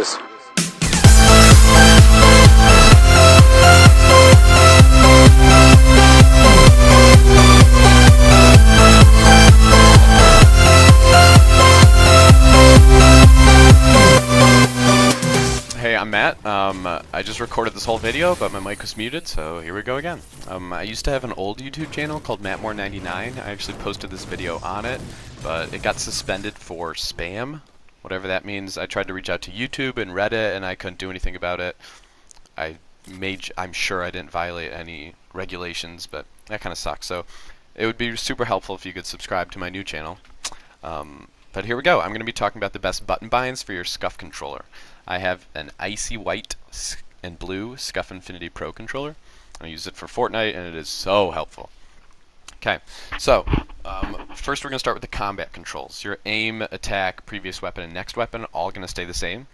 this. Hey, I'm Matt. I just recorded this whole video, but my mic was muted, so here we go again. I used to have an old YouTube channel called MattMore99. I actually posted this video on it, but it got suspended for spam, whatever that means. I tried to reach out to YouTube and Reddit, and I couldn't do anything about it. I'm sure I didn't violate any regulations, but that kind of sucks. So it would be super helpful if you could subscribe to my new channel. But here we go. I'm going to be talking about the best button binds for your Scuf controller. I have an icy white and blue Scuf Infinity Pro controller. I use it for Fortnite, and it is so helpful. Okay, so first we're going to start with the combat controls. Your aim, attack, previous weapon, and next weapon all going to stay the same.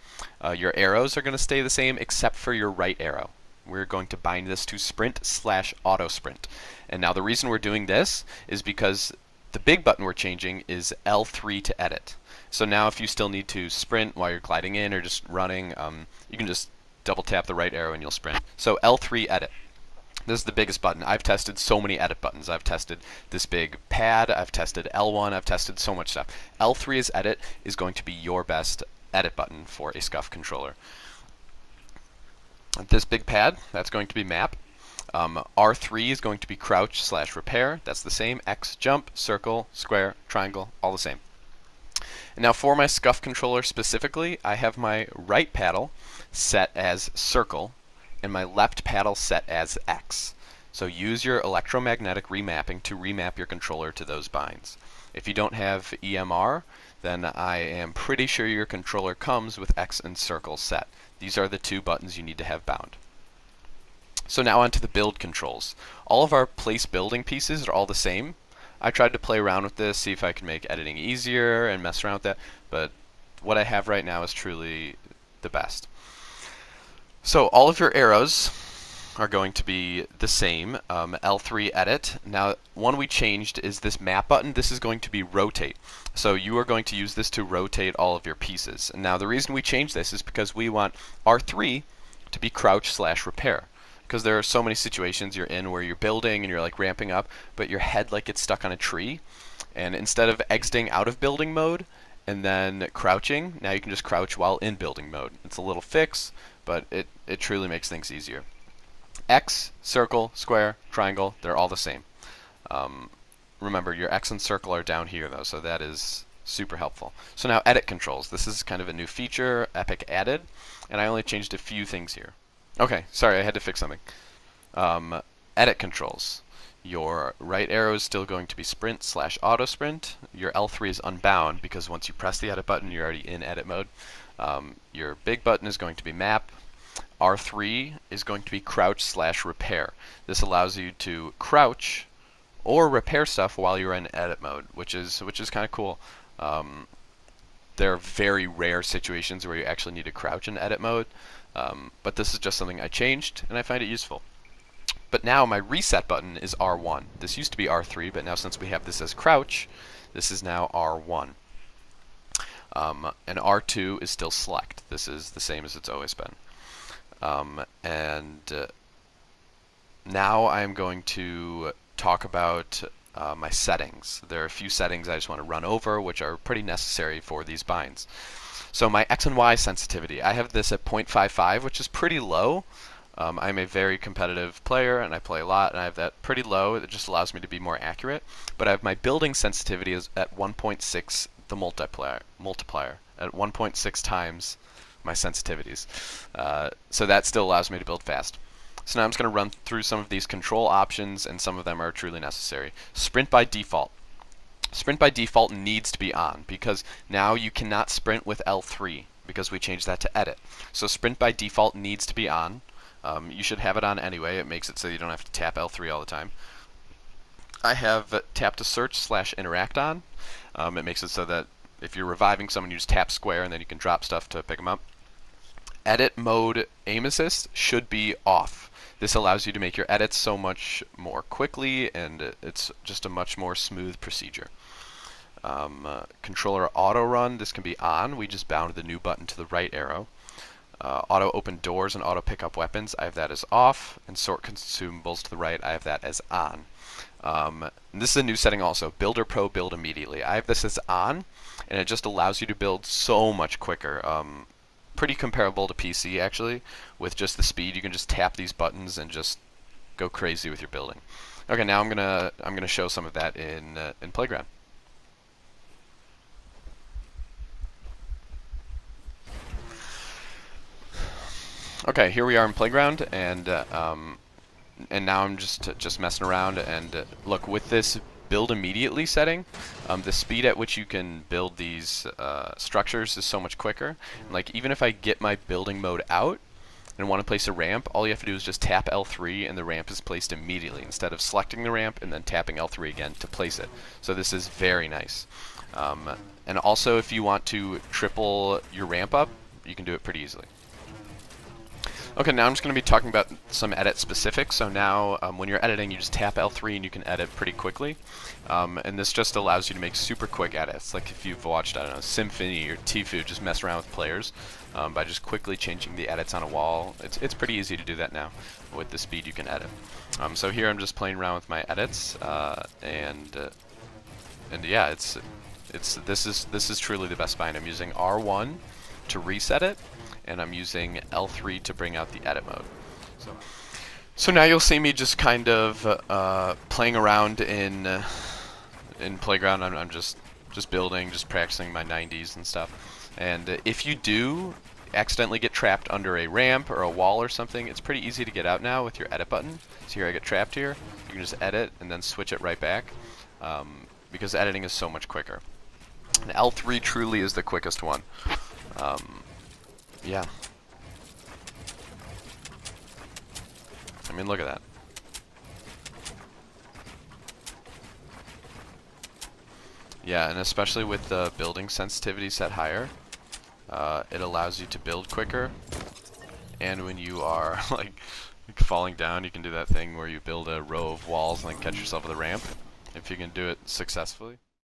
Your arrows are going to stay the same except for your right arrow. We're going to bind this to sprint/auto sprint. And now the reason we're doing this is because the big button we're changing is L3 to edit. So now if you still need to sprint while you're gliding in or just running, you can just double tap the right arrow and you'll sprint. So L3 edit. This is the biggest button. I've tested so many edit buttons. I've tested this big pad, I've tested L1, I've tested so much stuff. L3 as edit is going to be your best edit button for a Scuf controller. This big pad, that's going to be map. R3 is going to be crouch/repair. That's the same. X, jump, circle, square, triangle, all the same. And now for my Scuf controller specifically, I have my right paddle set as circle and my left paddle set as X. So use your electromagnetic remapping to remap your controller to those binds. If you don't have EMR, then I am pretty sure your controller comes with X and circle set. These are the two buttons you need to have bound. So now onto the build controls. All of our place building pieces are all the same. I tried to play around with this, see if I could make editing easier and mess around with that, but what I have right now is truly the best. So all of your arrows are going to be the same, L3 edit. Now one we changed is this map button. This is going to be rotate. So you are going to use this to rotate all of your pieces. And now the reason we changed this is because we want R3 to be crouch/repair. Because there are so many situations you're in where you're building and you're like ramping up, but your head like gets stuck on a tree. And instead of exiting out of building mode and then crouching, now you can just crouch while in building mode. It's a little fix, but it truly makes things easier. X, circle, square, triangle, they're all the same. Remember, your X and circle are down here though, so that is super helpful. So now edit controls. This is kind of a new feature Epic added, and I only changed a few things here. Okay, sorry, I had to fix something. Edit controls. Your right arrow is still going to be sprint/auto sprint. Your L3 is unbound because once you press the edit button, you're already in edit mode. Your big button is going to be map. R3 is going to be crouch/repair. This allows you to crouch or repair stuff while you're in edit mode, which is kind of cool. There are very rare situations where you actually need to crouch in edit mode. But this is just something I changed, and I find it useful. But now my reset button is R1. This used to be R3, but now since we have this as crouch, this is now R1. And R2 is still select. This is the same as it's always been. Now I'm going to talk about my settings. There are a few settings I just want to run over, which are pretty necessary for these binds. So my X and Y sensitivity, I have this at 0.55, which is pretty low. I'm a very competitive player, and I play a lot, and I have that pretty low. It just allows me to be more accurate. But I have my building sensitivity is at 1.6, the multiplier, at 1.6 times my sensitivities. So that still allows me to build fast. So now I'm just going to run through some of these control options, and some of them are truly necessary. Sprint by default. Sprint by default needs to be on because now you cannot sprint with L3 because we changed that to edit. So sprint by default needs to be on. You should have it on anyway. It makes it so you don't have to tap L3 all the time. I have tap to search/interact on. It makes it so that if you're reviving someone, you just tap square and then you can drop stuff to pick them up. Edit mode aim assist should be off. This allows you to make your edits so much more quickly, and it's just a much more smooth procedure. Controller auto run, this can be on. We just bound the new button to the right arrow. Auto open doors and auto pick up weapons, I have that as off, and sort consumables to the right, I have that as on. This is a new setting also, Builder Pro build immediately. I have this as on, and it just allows you to build so much quicker. Pretty comparable to PC actually, with just the speed. You can just tap these buttons and just go crazy with your building. Okay, now I'm gonna show some of that in Playground. Okay, here we are in Playground, and now I'm just messing around. And look, with this build immediately setting, the speed at which you can build these structures is so much quicker. Like, even if I get my building mode out and want to place a ramp, all you have to do is just tap L3 and the ramp is placed immediately, instead of selecting the ramp and then tapping L3 again to place it. So this is very nice. And also, if you want to triple your ramp up, you can do it pretty easily. Okay, now I'm just going to be talking about some edit specifics. So now, when you're editing, you just tap L3 and you can edit pretty quickly. And this just allows you to make super quick edits. Like if you've watched, I don't know, Symphony or Tfue, just mess around with players by just quickly changing the edits on a wall. It's pretty easy to do that now with the speed you can edit. So here I'm just playing around with my edits, and yeah, this is truly the best bind. I'm using R1 to reset it, and I'm using L3 to bring out the edit mode. So now you'll see me just kind of playing around in Playground. I'm just building, just practicing my 90s and stuff. And if you do accidentally get trapped under a ramp or a wall or something, it's pretty easy to get out now with your edit button. So here I get trapped here. You can just edit and then switch it right back, because editing is so much quicker. And L3 truly is the quickest one. Yeah. I mean, look at that. Yeah, and especially with the building sensitivity set higher, it allows you to build quicker. And when you are like falling down, you can do that thing where you build a row of walls and then catch yourself with a ramp, if you can do it successfully.